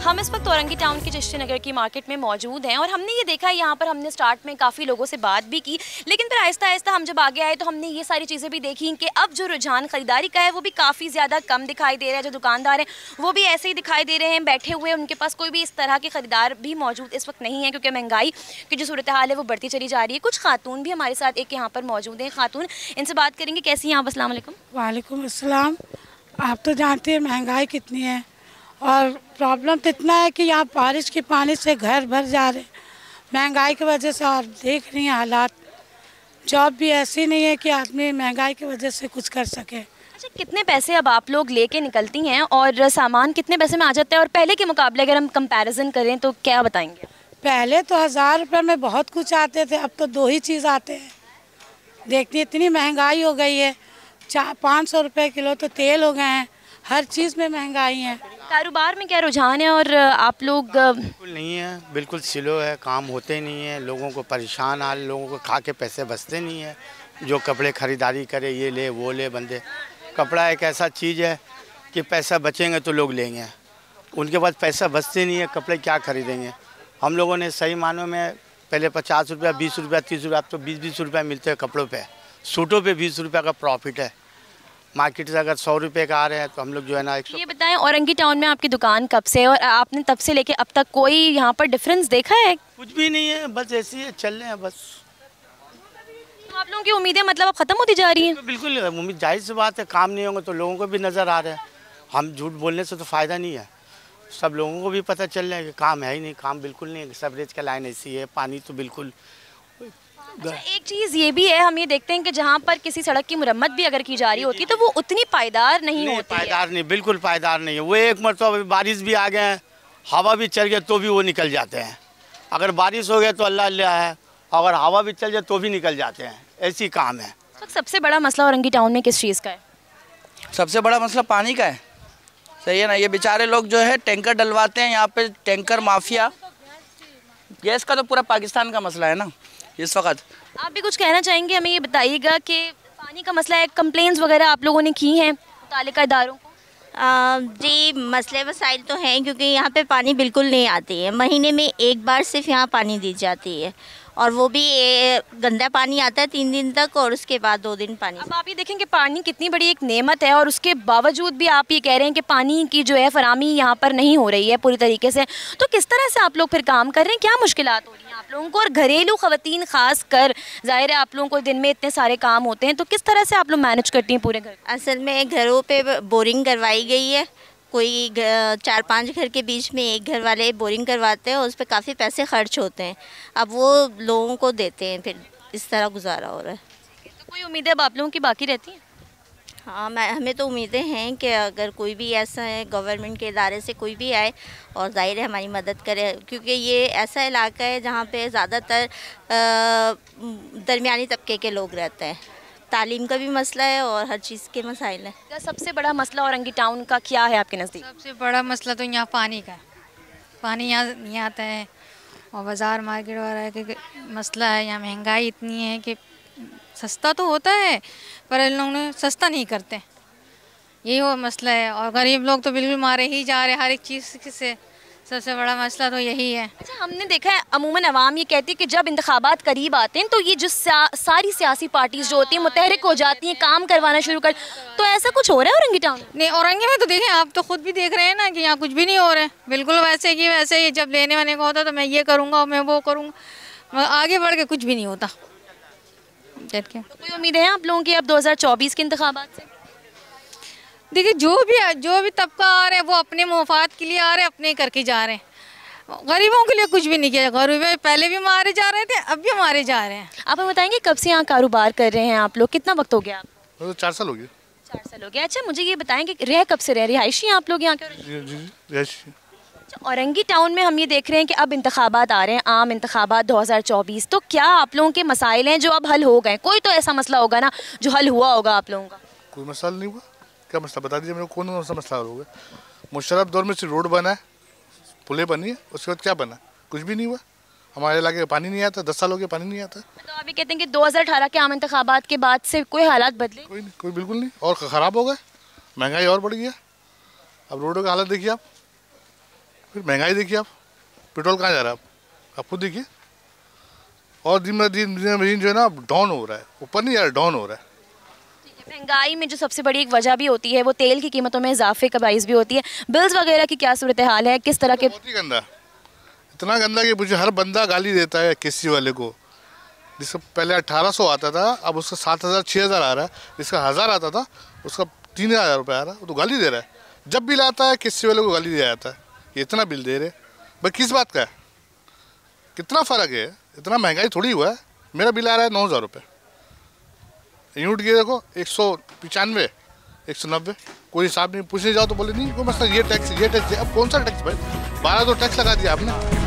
हम इस वक्त औरंगी टाउन के चिश्ती नगर की मार्केट में मौजूद हैं और हमने ये देखा है, यहाँ पर हमने स्टार्ट में काफ़ी लोगों से बात भी की, लेकिन फिर आहिस्ता आहिस्ता हम जब आगे आए तो हमने ये सारी चीज़ें भी देखी कि अब जो रुझान ख़रीदारी का है वो भी काफ़ी ज़्यादा कम दिखाई दे रहा है। जो दुकानदार हैं वो भी ऐसे ही दिखाई दे रहे हैं, बैठे हुए, उनके पास कोई भी इस तरह के ख़रीदार भी मौजूद इस वक्त नहीं है, क्योंकि महंगाई की जो सूरत हाल है वो बढ़ती चली जा रही है। कुछ खातून भी हमारे साथ एक यहाँ पर मौजूद हैं, खातून, इनसे बात करेंगे। कैसी हैं आप? अस्सलाम वालेकुम। वालेकुम अस्सलाम। आप तो जानते हैं महंगाई कितनी है और प्रॉब्लम तो इतना है कि यहाँ बारिश के पानी से घर भर जा रहे हैं। महंगाई की वजह से आप देख रही हैं हालात, जॉब भी ऐसी नहीं है कि आदमी महंगाई की वजह से कुछ कर सके। अच्छा, कितने पैसे अब आप लोग लेके निकलती हैं और सामान कितने पैसे में आ जाता है, और पहले के मुकाबले अगर हम कंपैरिजन करें तो क्या बताएंगे? पहले तो 1000 रुपये में बहुत कुछ आते थे, अब तो 2 ही चीज़ आते हैं। देखती इतनी महंगाई हो गई है, 500 रुपये किलो तो तेल हो गए हैं, हर चीज़ में महंगाई है। कारोबार में क्या रुझान है और आप लोग? बिल्कुल नहीं है, बिल्कुल स्लो है, काम होते नहीं है, लोगों को परेशान हाल, लोगों को खा के पैसे बचते नहीं है। जो कपड़े ख़रीदारी करे, ये ले वो ले, बंदे कपड़ा एक ऐसा चीज़ है कि पैसा बचेंगे तो लोग लेंगे, उनके पास पैसा बचते नहीं है, कपड़े क्या खरीदेंगे। हम लोगों ने सही मानों में पहले 50 रुपया 20 रुपया 30 रुपया, अब तो 20-20 रुपया मिलते हैं कपड़ों पे। सूटों पे 20 रुपया का प्रॉफिट है। मार्केट से अगर 100 रुपये का आ रहे हैं तो हम लोग जो है ना 100। ये बताएं, औरंगी टाउन में आपकी दुकान कब से है और आपने तब से लेके अब तक कोई यहाँ पर डिफरेंस देखा है? कुछ भी नहीं है, बस ऐसे ही चल रहे हैं बस। तो आप लोगों की उम्मीदें मतलब अब ख़त्म होती जा रही हैं? बिल्कुल उम्मीद, जाहिर सी बात है, काम नहीं होंगे तो लोगों को भी नज़र आ रहा है। हम झूठ बोलने से तो फ़ायदा नहीं है, सब लोगों को भी पता चल रहा है कि काम है ही नहीं, काम बिल्कुल नहीं है। सवरेज का लाइन ऐसी है, पानी तो बिल्कुल। अच्छा, एक चीज़ ये भी है, हम ये देखते हैं कि जहाँ पर किसी सड़क की मुरम्मत भी अगर की जा रही होती है तो वो उतनी पायदार नहीं होती। पायदार नहीं, बिल्कुल पायदार नहीं है। वो एक मरतबा बारिश भी आ गए, हवा भी चल गया तो भी वो निकल जाते हैं। अगर बारिश हो गया तो अल्लाह अल्लाह है, अगर हवा भी चल जाए तो भी निकल जाते हैं, ऐसी काम है। तो सबसे बड़ा मसला औरंगी टाउन में किस चीज़ का है? सबसे बड़ा मसला पानी का है, सही है ना। ये बेचारे लोग जो है टैंकर डलवाते हैं यहाँ पे, टैंकर माफिया। गैस का तो पूरा पाकिस्तान का मसला है ना इस वक्त। आप भी कुछ कहना चाहेंगे? हमें ये बताइएगा कि पानी का मसला है, कंप्लेंट्स वगैरह आप लोगों ने की हैं मुतालिका इदारों को? जी मसले मसाइल तो हैं क्योंकि यहाँ पे पानी बिल्कुल नहीं आती है। महीने में एक बार सिर्फ यहाँ पानी दी जाती है और वो भी गंदा पानी आता है 3 दिन तक और उसके बाद 2 दिन पानी। अब आप ये देखें कि पानी कितनी बड़ी एक नेमत है और उसके बावजूद भी आप ये कह रहे हैं कि पानी की जो है फराहमी यहाँ पर नहीं हो रही है पूरी तरीके से। तो किस तरह से आप लोग फिर काम कर रहे हैं, क्या मुश्किलात हो रही हैं आप लोगों को? और घरेलू ख़वातीन ख़ास कर, ज़ाहिर है आप लोगों को दिन में इतने सारे काम होते हैं, तो किस तरह से आप लोग मैनेज करती हैं पूरे घर? असल में घरों पे बोरिंग करवाई गई है। कोई 4-5 घर के बीच में एक घर वाले बोरिंग करवाते हैं और उस पर काफ़ी पैसे खर्च होते हैं। अब वो लोगों को देते हैं, फिर इस तरह गुजारा हो रहा है। तो कोई उम्मीदें अब आप लोगों की बाकी रहती हैं? हाँ, हमें तो उम्मीदें हैं कि अगर कोई भी ऐसा है गवर्नमेंट के इदारे से कोई भी आए और ज़ाहिर है हमारी मदद करे, क्योंकि ये ऐसा इलाका है जहाँ पे ज़्यादातर दरमियानी तबके के लोग रहते हैं। तालीम का भी मसला है और हर चीज़ के मसाइल हैं। क्या सबसे बड़ा मसला औरंगी टाउन का क्या है आपके नज़दीक? सबसे बड़ा मसला तो यहाँ पानी का है। पानी यहाँ नहीं आता है और बाज़ार मार्केट वगैरह का मसला है। यहाँ महंगाई इतनी है कि सस्ता तो होता है पर इन लोगों ने सस्ता नहीं करते, यही वो मसला है। और गरीब लोग तो बिल्कुल मारे ही जा रहे हर एक चीज़ से। सबसे बड़ा मसला तो यही है। अच्छा, हमने देखा है अमूमन अवाम ये कहती है कि जब इंतखाबात करीब आते हैं तो ये जो सारी सियासी पार्टीज जो होती हैं मुतहरिक हो जाती हैं, काम करवाना शुरू कर, तो ऐसा कुछ हो रहा है औरंगी टाउन? नहीं, औरंगी में तो देखें आप तो खुद भी देख रहे हैं ना कि यहाँ कुछ भी नहीं हो रहा है। बिल्कुल वैसे कि वैसे ही जब लेने वाने को होता तो मैं ये करूँगा मैं वो करूँगा, आगे बढ़ के कुछ भी नहीं होता। तो कोई उम्मीद है आप लोगों की अब 2024 के इंतखाबात से? देखिए जो भी तबका आ रहा है वो अपने मुफाद के लिए आ रहे हैं, अपने करके जा रहे हैं। गरीबों के लिए कुछ भी नहीं किया। गरीब पहले भी मारे जा रहे थे, अब भी मारे जा रहे हैं। आप हमें बताएंगे कब से यहाँ कारोबार कर रहे हैं आप लोग? कितना वक्त हो गया आप? तो 4 साल हो गए। 4 साल हो गया। अच्छा, मुझे ये बताएं कि रह कब से रिहायशी हैं आप लोग यहाँ के? जी। औरंगी टाउन में हम ये देख रहे हैं कि अब इंतखाबात आ रहे हैं, आम इंतखाबात 2024, तो क्या आप लोगों के मसाइल हैं जो अब हल हो गए? कोई तो ऐसा मसला होगा ना जो हल हुआ होगा आप लोगों का? कोई मसला नहीं हुआ। क्या मसला बता दीजिए मेरे को, कौन सा मसला होगा? मुशर्रफ दौर में सिर्फ रोड बना है, पुलें बनी है, उसके बाद क्या बना? कुछ भी नहीं हुआ। हमारे इलाके में पानी नहीं आता, 10 साल हो गए पानी नहीं आता। तो अभी कहते हैं कि 2018 के आम इंतखाबात के बाद से कोई हालात बदले? कोई बिल्कुल नहीं, और ख़राब हो गए। महंगाई और बढ़ गया। अब रोडों का हालत देखिए आप, फिर महंगाई देखिए आप, पेट्रोल कहाँ जा रहा है आप खुद देखिए। और दिन में दिन जो है ना डाउन हो रहा है, ऊपर नहीं जा रहा, डाउन हो रहा है। महंगाई में जो सबसे बड़ी एक वजह भी होती है वो तेल की कीमतों में इजाफे का बाइस भी होती है। बिल्स वगैरह की क्या सूरत हाल है, किस तरह के? बहुत ही गंदा, इतना गंदा कि मुझे हर बंदा गाली देता है किसी वाले को। जिसका पहले 1800 आता था, अब उसका 7000 6000 आ रहा है। जिसका 1000 आता था उसका 3000 रुपये आ रहा है, वो तो गाली दे रहा है। जब बिल आता है किसी वाले को गाली दिया जाता है, ये इतना बिल दे रहे भाई, किस बात का है? कितना फ़र्क है? इतना महंगाई थोड़ी हुआ है। मेरा बिल आ रहा है 9000 रुपये, यूनिट की देखो 195 190, कोई हिसाब नहीं। पूछने जाओ तो बोले नहीं कोई मसला, ये टैक्स ये टैक्स। अब कौन सा टैक्स भाई? 12 तो टैक्स लगा दिया आपने।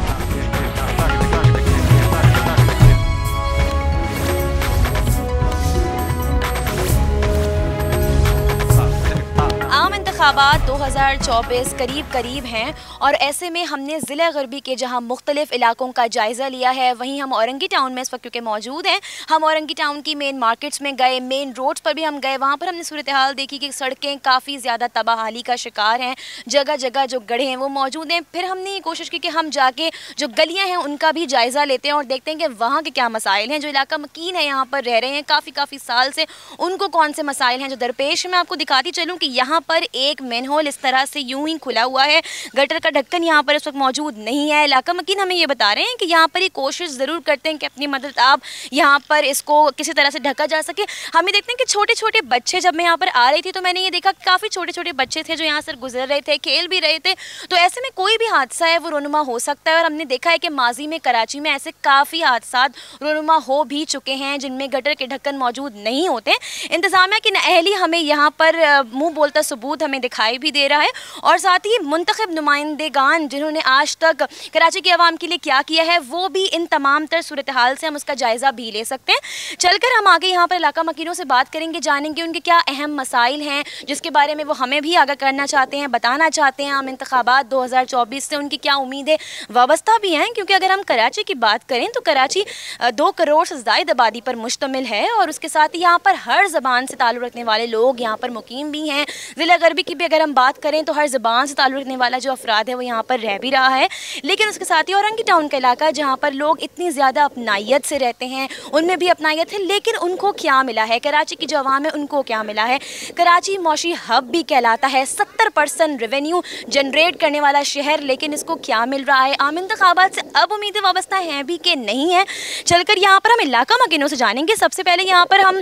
इंतखाबात 2024 करीब हैं और ऐसे में हमने ज़िला गरबी के जहां मुख्तलिफ इलाकों का जायज़ा लिया है, वहीं हम औरंगी टाउन में इस वक्त क्योंकि मौजूद हैं, हम औरंगी टाउन की मेन मार्केट्स में गए, मेन रोड्स पर भी हम गए। वहां पर हमने सूरत हाल देखी कि सड़कें काफ़ी ज़्यादा तबाहाली का शिकार हैं, जगह जगह जो गड्ढे हैं वो मौजूद हैं। फिर हमने ये कोशिश की कि हम जाके जो गलियाँ हैं उनका भी जायज़ा लेते हैं और देखते हैं कि वहाँ के क्या मसाइल हैं। जो इलाका मकीन है, यहाँ पर रह रहे हैं काफ़ी साल से, उनको कौन से मसाइल हैं जो दरपेश। मैं आपको दिखाती चलूँ कि यहाँ पर एक मेन होल इस तरह से यूं ही खुला हुआ है, गटर का ढक्कन यहाँ पर इस वक्त मौजूद नहीं है। इलाका मकीन हमें ये बता रहे हैं कि यहाँ पर ये कोशिश ज़रूर करते हैं कि अपनी मदद आप यहाँ पर इसको किसी तरह से ढका जा सके। हम ये देखते हैं कि छोटे छोटे बच्चे, जब मैं यहाँ पर आ रही थी तो मैंने ये देखा काफ़ी छोटे छोटे बच्चे थे जो यहाँ से गुजर रहे थे, खेल भी रहे थे। तो ऐसे में कोई भी हादसा है वो रोनुमा हो सकता है और हमने देखा है कि माजी में कराची में ऐसे काफ़ी हादसा रोनुमा हो भी चुके हैं जिनमें गटर के ढक्कन मौजूद नहीं होते। इंतज़ामिया की नाअहली हमें यहाँ पर मुँह बोलता सबूत हमें दिखाई भी दे रहा है और साथ ही मुंतखब नुमाइंदेगान जिन्होंने आज तक कराची के अवाम के लिए क्या किया है वो भी इन तमाम तर सूरत हाल से हम उसका जायज़ा भी ले सकते हैं। चलकर हम आगे यहाँ पर इलाका मकीनों से बात करेंगे, जानेंगे उनके क्या अहम मसाइल हैं जिसके बारे में वो हमें भी आगाह करना चाहते हैं, बताना चाहते हैं। आम इंतखाबात 2024 से उनकी क्या उम्मीदें वाबस्ता भी हैं, क्योंकि अगर हम कराची की बात करें तो कराची 2 करोड़ से ज़ायद आबादी पर मुश्तमिल है और उसके साथ ही यहाँ पर हर ज़बान से ताल्लुक़ रखने वाले लोग यहाँ पर मुकीम भी हैं। ज़िला गरबी की भी अगर हम बात करें तो हर ज़बान से ताल्लुक़ रखने वाला जो अफराद है वो यहाँ पर रह भी रहा है, लेकिन उसके साथ ही औरंगी टाउन का इलाका जहाँ पर लोग इतनी ज़्यादा अपनाइयत से रहते हैं, उनमें भी अपनाइयत है, लेकिन उनको क्या मिला है, कराची की जो अवाम है उनको क्या मिला है। कराची मौशी हब भी कहलाता है, 70% रेवेन्यू जनरेट करने वाला शहर, लेकिन इसको क्या मिल रहा है, आम इंतखाबात से अब उम्मीदें वाबस्ता हैं भी कि नहीं है। चलकर यहाँ पर हम इलाका मकीनों से जानेंगे। सबसे पहले यहाँ पर हम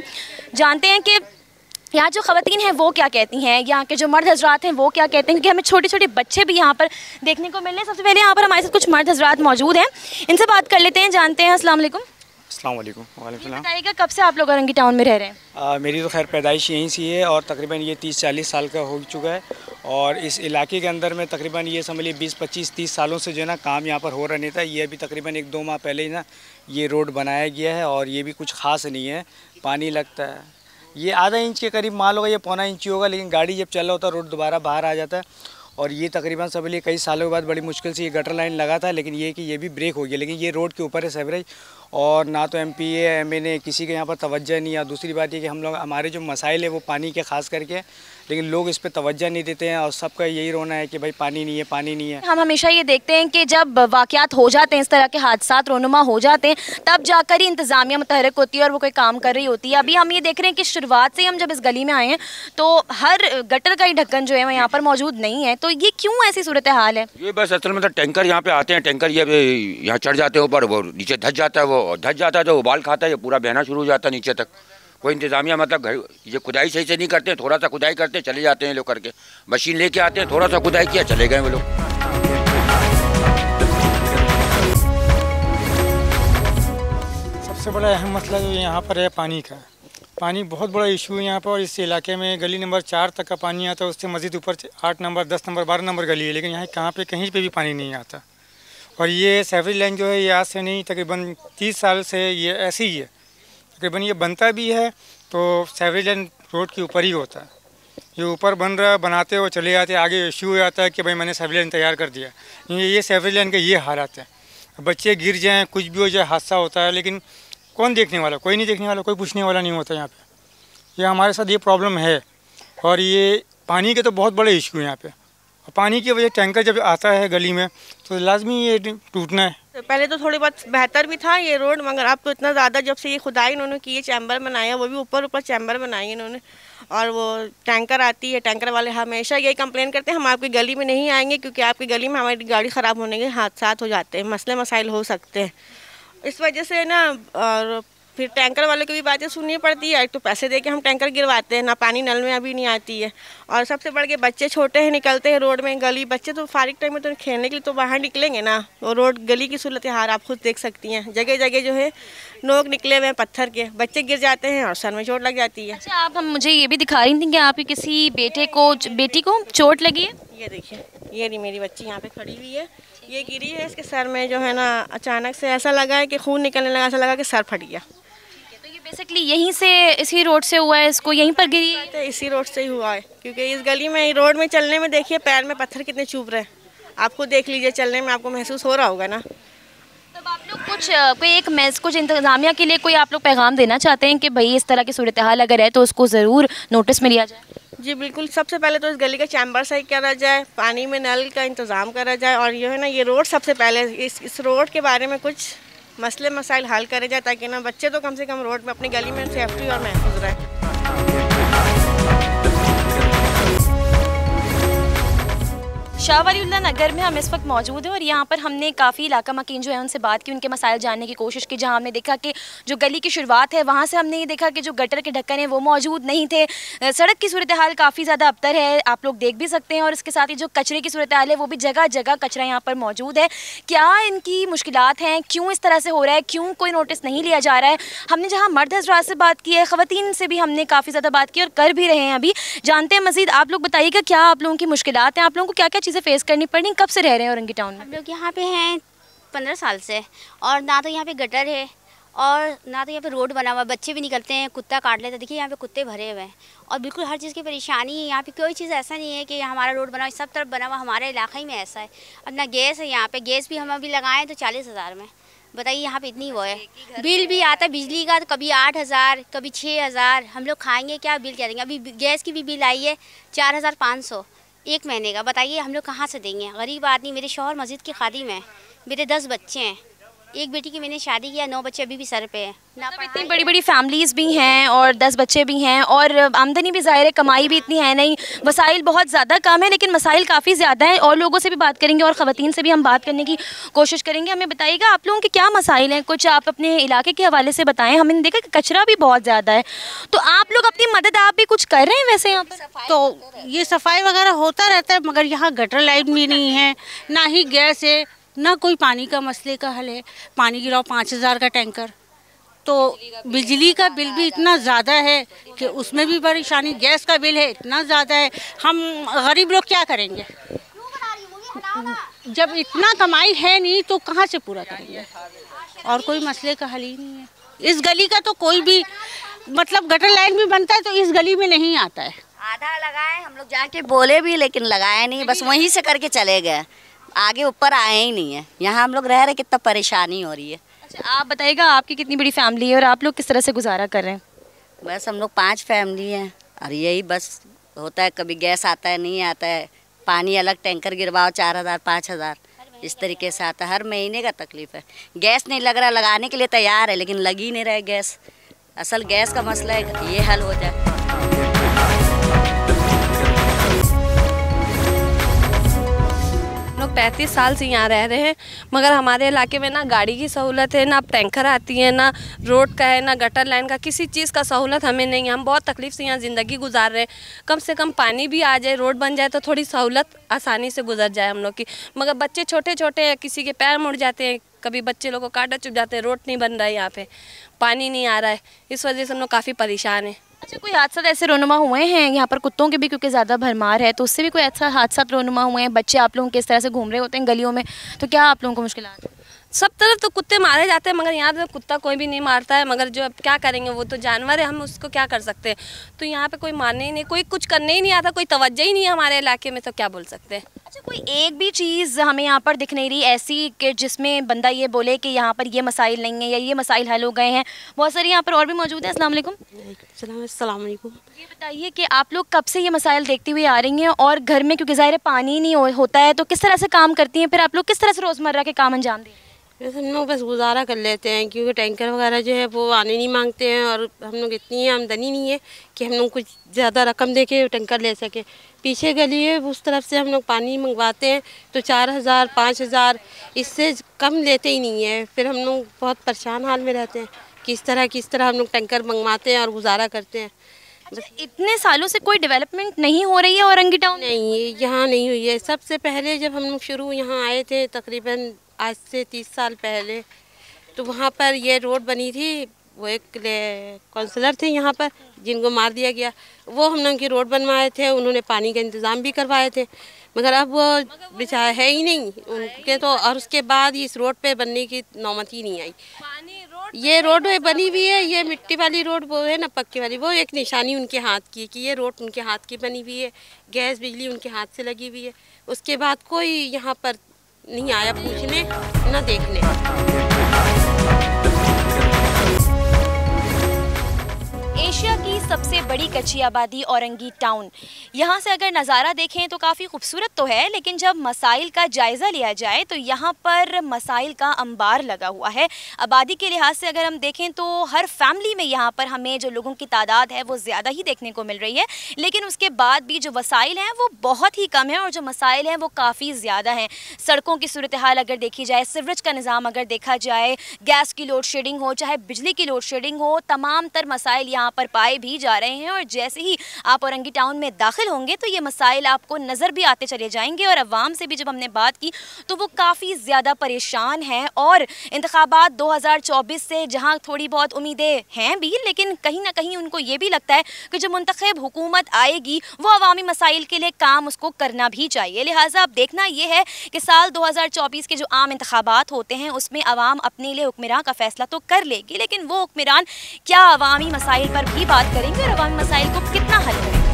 जानते हैं कि यहाँ जो ख़वातीन हैं वो क्या कहती हैं, यहाँ के जो मर्द हजरात हैं वो क्या कहते हैं, क्योंकि हमें छोटे छोटे बच्चे भी यहाँ पर देखने को मिल रहे हैं। सबसे पहले यहाँ पर हमारे साथ कुछ मर्द हजरात मौजूद हैं, इनसे बात कर लेते हैं, जानते हैं। अस्सलाम वालेकुम। अस्सलाम वालेकुम। वालेकुम सलाम। बताइएगा कब से आप लोग औरंगी टाउन में रह रहे हैं? मेरी तो खैर पैदाइश यहीं से है और तकरीबन ये 30-40 साल का हो चुका है, और इस इलाके के अंदर में तकरीबन ये समझिए 20-25-30 सालों से जो है ना काम यहाँ पर हो रहा नहीं था। ये अभी तकरीबन 1-2 माह पहले ही ना ये रोड बनाया गया है, और ये भी कुछ ख़ास नहीं है, पानी लगता है, ये आधा इंच के करीब माल होगा, ये पौना इंच होगा, लेकिन गाड़ी जब चल रहा होता है रोड दोबारा बाहर आ जाता है। और ये तकरीबन सब लिए कई सालों के बाद बड़ी मुश्किल से ये गटर लाइन लगा था, लेकिन ये कि ये भी ब्रेक हो गया, लेकिन ये रोड के ऊपर है सेवरेज, और ना तो MPA MNA किसी के यहाँ पर तवज्जो नहीं है। दूसरी बात ये कि हम लोग हमारे जो मसाइल है वो पानी के ख़ास करके, लेकिन लोग इस पर तवज्जो नहीं देते हैं, और सबका यही रोना है कि भाई पानी नहीं है, पानी नहीं है। हम हमेशा ये देखते हैं कि जब वाक़यात हो जाते हैं, इस तरह के हादसात रोनुमा हो जाते हैं, तब जाकर ही इंतज़ामिया मुतहरक होती है और वो कोई काम कर रही होती है। अभी हम ये देख रहे हैं कि शुरुआत से ही हम जब इस गली में आए हैं तो हर गटर का ही ढक्कन जो है वो यहाँ पर मौजूद नहीं है, तो ये क्यों ऐसी सूरत हाल है? ये बस असल में तो टैंकर यहाँ पे आते हैं, टैंकर ये यहाँ चढ़ जाते हैं ऊपर, वो नीचे धस जाता है, वो धस जाता है तो उबाल खाता है, ये पूरा बहना शुरू हो जाता है नीचे तक। कोई इंतजामिया मतलब ये खुदाई सही से नहीं करते, थोड़ा सा खुदाई करते चले जाते हैं लोग करके, मशीन लेके आते हैं, थोड़ा सा खुदाई किया चले गए वो लोग। सबसे बड़ा अहम मसला जो यहाँ पर है पानी का, पानी बहुत बड़ा इशू है यहाँ पर। और इस इलाके में गली नंबर 4 तक का पानी आता है, उससे मज़ीद ऊपर 8 नंबर 10 नंबर 12 नंबर गली है, लेकिन यहाँ कहाँ पे कहीं पे भी पानी नहीं आता। और ये सेवरेज लाइन जो है ये आज से नहीं तकरीबन 30 साल से ये ऐसी ही है, तकरीबन ये बनता भी है तो सेवरेज लाइन रोड के ऊपर ही होता है, ये ऊपर बन रहा है, बनाते हो चले जाते, आगे इशू हो जाता है कि भाई मैंने सेवरेज लाइन तैयार कर दिया। ये सेवरेज लाइन का ये हालात है, बच्चे गिर जाएँ, कुछ भी हो जाए, हादसा होता है, लेकिन कौन देखने वाला? कोई नहीं देखने वाला, कोई पूछने वाला नहीं होता यहाँ पे। ये हमारे साथ ये प्रॉब्लम है, और ये पानी के तो बहुत बड़े इशू है यहाँ पे। पानी की वजह टैंकर जब आता है गली में तो लाजमी ये टूटना है। पहले तो थोड़ी बहुत बेहतर भी था ये रोड, मगर अब तो इतना ज़्यादा जब से ये खुदाई इन्होंने की है, चैम्बर बनाया, वो भी ऊपर ऊपर चैम्बर बनाए इन्होंने, और वो टैंकर आती है, टैंकर वाले हमेशा यही कंप्लेन करते हैं हम आपकी गली में नहीं आएंगे क्योंकि आपकी गली में हमारी गाड़ी ख़राब होने के हादसा हो जाते हैं, मसले मसाइल हो सकते हैं। इस वजह से ना, और फिर टैंकर वाले की भी बातें सुननी पड़ती है, एक तो पैसे दे के हम टैंकर गिरवाते हैं, ना पानी नल में अभी नहीं आती है, और सबसे बढ़ के बच्चे छोटे हैं, निकलते हैं रोड में, गली बच्चे तो फारिग टाइम में तो खेलने के लिए तो बाहर निकलेंगे ना, और रोड गली की सूरत हाल आप खुद देख सकती हैं, जगह जगह जो है लोग निकले हुए हैं पत्थर के, बच्चे गिर जाते हैं और सर में चोट लग जाती है। अच्छा, आप हम मुझे ये भी दिखा रही थी कि आपके किसी बेटी को चोट लगी है? ये देखिए, ये रही मेरी बच्ची यहाँ पे खड़ी हुई है, ये गिरी है, इसके सर में जो है ना अचानक से ऐसा लगा है कि खून निकलने लगा, ऐसा लगा कि सर फट गया। तो ये बेसिकली यहीं से, इसी रोड से हुआ है, इसको यहीं पर गिरी है? तो इसी रोड से ही हुआ है, क्योंकि इस गली में रोड में चलने में देखिए पैर में पत्थर कितने चुभ रहे हैं, आप खुद देख लीजिए, चलने में आपको महसूस हो रहा होगा ना। तब आप लोग कुछ इंतजामिया के लिए कोई आप लोग पैगाम देना चाहते हैं कि भाई इस तरह की सूरत हाल अगर है तो उसको ज़रूर नोटिस में लिया जाए? जी बिल्कुल, सबसे पहले तो इस गली का चैम्बर सही करा जाए, पानी में नल का इंतज़ाम करा जाए, और ये है ना ये रोड सबसे पहले इस रोड के बारे में कुछ मसले मसाइल हल करे जाए, ताकि ना बच्चे तो कम से कम रोड में अपनी गली में सेफ्टी और महफूज रहे। शाह वलीउल्लाह नगर में हम इस वक्त मौजूद हैं और यहाँ पर हमने काफ़ी इलाका मकीन जो है उनसे बात की, उनके मसाइल जानने की कोशिश की, जहाँ हमने देखा कि जो गली की शुरुआत है वहाँ से हमने ये देखा कि जो गटर के ढक्कन हैं वो मौजूद नहीं थे, सड़क की सूरत हाल काफ़ी ज़्यादा अबतर है, आप लोग देख भी सकते हैं, और इसके साथ ही जो कचरे की सूरत हाल है वो भी जगह जगह कचरा यहाँ पर मौजूद है। क्या इनकी मुश्किलात हैं, क्यों इस तरह से हो रहा है, क्यों कोई नोटिस नहीं लिया जा रहा है? हमने जहाँ मर्द हज़रात से बात की है, ख़वातीन से भी हमने काफ़ी ज़्यादा बात की और कर भी रहे हैं, अभी जानते हैं मज़ीद। आप लोग बताइएगा क्या आप लोगों की मुश्किलात हैं, आप लोगों को क्या क्या चीज़ें फेस करनी पड़ी, कब से रह रहे हैं औरंगी टाउन में? हम लोग यहाँ पे हैं 15 साल से, और ना तो यहाँ पे गटर है और ना तो यहाँ पे रोड बना हुआ, बच्चे भी निकलते हैं, कुत्ता काट लेते हैं, देखिए यहाँ पे कुत्ते भरे हुए हैं, और बिल्कुल हर चीज़ की परेशानी है। यहाँ पे कोई चीज़ ऐसा नहीं है कि हमारा रोड बना हुआ, सब तरफ बना हुआ, हमारे इलाका ही में ऐसा है। अब ना गैस है, यहाँ पे गैस भी हम अभी लगाएं तो 40,000 में, बताइए यहाँ पे इतनी वो है। बिल भी आता है बिजली का, तो कभी 8,000 कभी 6,000। हम लोग खाएंगे क्या, बिल क्या देंगे। अभी गैस की भी बिल आई है 4,500 एक महीने का। बताइए हम लोग कहाँ से देंगे, गरीब आदमी। मेरे शौहर मस्जिद के खादिम हैं, मेरे 10 बच्चे हैं, एक बेटी की मैंने शादी किया, 9 बच्चे अभी भी सर पे हैं। मतलब इतनी बड़ी बड़ी फैमिलीज़ भी हैं और 10 बच्चे भी हैं और आमदनी भी ज़ाहिर है, कमाई भी इतनी है नहीं, वसाइल बहुत ज़्यादा कम है, लेकिन मसाइल काफ़ी ज़्यादा हैं। और लोगों से भी बात करेंगे और ख़वातीन से भी हम बात करने की कोशिश करेंगे। हमें बताइएगा आप लोगों के क्या मसाइल हैं, कुछ आप अपने इलाके के हवाले से बताएँ। हमने देखा कि कचरा भी बहुत ज़्यादा है, तो आप लोग अपनी मदद आप भी कुछ कर रहे हैं वैसे यहाँ पर? तो ये सफाई वगैरह होता रहता है, मगर यहाँ गटर लाइन भी नहीं है, ना ही गैस है, ना कोई पानी का मसले का हल है। पानी गिराओ 5,000 का टैंकर, तो बिजली का बिल भी इतना ज़्यादा है कि उसमें भी परेशानी। गैस का बिल है इतना ज़्यादा है, हम गरीब लोग क्या करेंगे जब इतना कमाई है नहीं, तो कहाँ से पूरा करेंगे। और कोई मसले का हल ही नहीं है। इस गली का तो कोई भी मतलब गटर लाइन भी बनता है तो इस गली में नहीं आता है। आधा लगाए, हम लोग जाके बोले भी लेकिन लगाए नहीं, बस वहीं से करके चले गए, आगे ऊपर आए ही नहीं है। यहाँ हम लोग रह रहे, कितना परेशानी हो रही है। अच्छा आप बताइएगा आपकी कितनी बड़ी फैमिली है और आप लोग किस तरह से गुजारा कर रहे हैं? बस हम लोग 5 फैमिली हैं और यही बस होता है, कभी गैस आता है नहीं आता है, पानी अलग टैंकर गिरवाओ 4,000 5,000 इस तरीके से आता है। हर महीने का तकलीफ है। गैस नहीं लग रहा, लगाने के लिए तैयार है लेकिन लग ही नहीं रहा है गैस। असल गैस का मसला है, ये हल हो जाए। लोग 33 साल से यहाँ रह रहे हैं, मगर हमारे इलाके में ना गाड़ी की सहूलत है, ना टैंकर आती है, ना रोड का है, ना गटर लाइन का, किसी चीज़ का सहूलत हमें नहीं है। हम बहुत तकलीफ से यहाँ ज़िंदगी गुजार रहे हैं। कम से कम पानी भी आ जाए, रोड बन जाए तो थोड़ी सहूलत आसानी से गुजर जाए हम लोग की। मगर बच्चे छोटे छोटे हैं, किसी के पैर मुड़ जाते हैं, कभी बच्चे लोग को कांटा चुभ जाते हैं, रोड नहीं बन रहा है, यहाँ पे पानी नहीं आ रहा है, इस वजह से हम लोग काफ़ी परेशान हैं। अच्छा कोई हादसा ऐसे रोनुमा हुए हैं यहाँ पर? कुत्तों के भी क्योंकि ज़्यादा भरमार है, तो उससे भी कोई ऐसा हादसा रोनुमा हुए हैं? बच्चे आप लोगों किस तरह से घूम रहे होते हैं गलियों में, तो क्या आप लोगों को मुश्किलात है? सब तरफ तो कुत्ते मारे जाते हैं, मगर यहाँ पे कुत्ता कोई भी नहीं मारता है। मगर जो अब क्या करेंगे, वो तो जानवर है, हम उसको क्या कर सकते हैं। तो यहाँ पे कोई मारने ही नहीं, कोई कुछ करने ही नहीं आता, कोई तवज्जो ही नहीं है हमारे इलाके में, तो क्या बोल सकते हैं। अच्छा कोई एक भी चीज़ हमें यहाँ पर दिख नहीं रही ऐसी कि जिसमें बंदा ये बोले कि यहाँ पर ये मसाइल नहीं है या ये मसाइल हल हो गए हैं? बहुत सारी यहाँ पर और भी मौजूद हैं। अस्सलाम वालेकुम। अस्सलाम वालेकुम। ये बताइए कि आप लोग कब से ये मसाइल देखती हुई आ रही हैं और घर में क्योंकि ज़ाहिर पानी नहीं होता है, तो किस तरह से काम करती हैं? फिर आप लोग किस तरह से रोज़मर्रा के काम अंजाम दें? वैसे हम लोग बस गुजारा कर लेते हैं, क्योंकि टैंकर वगैरह जो है वो आने नहीं मांगते हैं और हम लोग इतनी आमदनी नहीं है कि हम लोग कुछ ज़्यादा रकम दे के टैंकर ले सकें। पीछे गली है, उस तरफ से हम लोग पानी मंगवाते हैं तो 4,000 5,000 इससे कम लेते ही नहीं है। फिर हम लोग बहुत परेशान हाल में रहते हैं, किस तरह हम लोग टैंकर मंगवाते हैं और गुजारा करते हैं। अच्छा इतने सालों से कोई डेवलपमेंट नहीं हो रही है औरंगी टाउन? नहीं, यहाँ नहीं हुई है। सबसे पहले जब हम लोग शुरू यहाँ आए थे तकरीबन आज से 30 साल पहले, तो वहाँ पर ये रोड बनी थी। वो एक काउंसलर थे यहाँ पर जिनको मार दिया गया, वो हम लोग की रोड बनवाए थे, उन्होंने पानी का इंतज़ाम भी करवाए थे, मगर अब वो बेचारा है ही नहीं उनके तो। और उसके बाद इस रोड पे बनने की नौबत ही नहीं आई। ये रोड बनी हुई है, ये मिट्टी वाली रोड वो है ना पक्की वाली, वो एक निशानी उनके हाथ की है कि ये रोड उनके हाथ की बनी हुई है। गैस बिजली उनके हाथ से लगी हुई है। उसके बाद कोई यहाँ पर नहीं आया पूछने ना देखने। एशिया की सबसे बड़ी कच्ची आबादी औरंगी टाउन, यहाँ से अगर नज़ारा देखें तो काफ़ी खूबसूरत तो है, लेकिन जब मसाइल का जायज़ा लिया जाए तो यहाँ पर मसाइल का अंबार लगा हुआ है। आबादी के लिहाज से अगर हम देखें तो हर फैमिली में यहाँ पर हमें जो लोगों की तादाद है वो ज़्यादा ही देखने को मिल रही है, लेकिन उसके बाद भी जो वसाइल हैं वो बहुत ही कम है और जो मसाइल हैं वो काफ़ी ज़्यादा हैं। सड़कों की सूरत हाल अगर देखी जाए, सीवरेज का निज़ाम अगर देखा जाए, गैस की लोड शेडिंग हो चाहे बिजली की लोड शेडिंग हो, तमाम तर मसाइल यहाँ पर पाए भी जा रहे हैं। और जैसे ही आप औरंगी टाउन में दाखिल होंगे तो ये मसाइल आपको नज़र भी आते चले जाएंगे। और अवाम से भी जब हमने बात की तो वो काफ़ी ज़्यादा परेशान हैं और इंतखाबात 2024 से जहां थोड़ी बहुत उम्मीदें हैं भी, लेकिन कहीं ना कहीं उनको ये भी लगता है कि जो मुंतखब हुकूमत आएगी वो अवामी मसाइल के लिए काम उसको करना भी चाहिए। लिहाजा अब देखना ये है कि साल 2024 के जो आम इंतखाबात होते हैं उसमें अवाम अपने लिए हुक्मरान का फैसला तो कर लेगी, लेकिन वो हुक्मरान क्या अवामी मसाइल पर भी बात करेंगे और अवामी मसाइल को कितना हल करेंगे।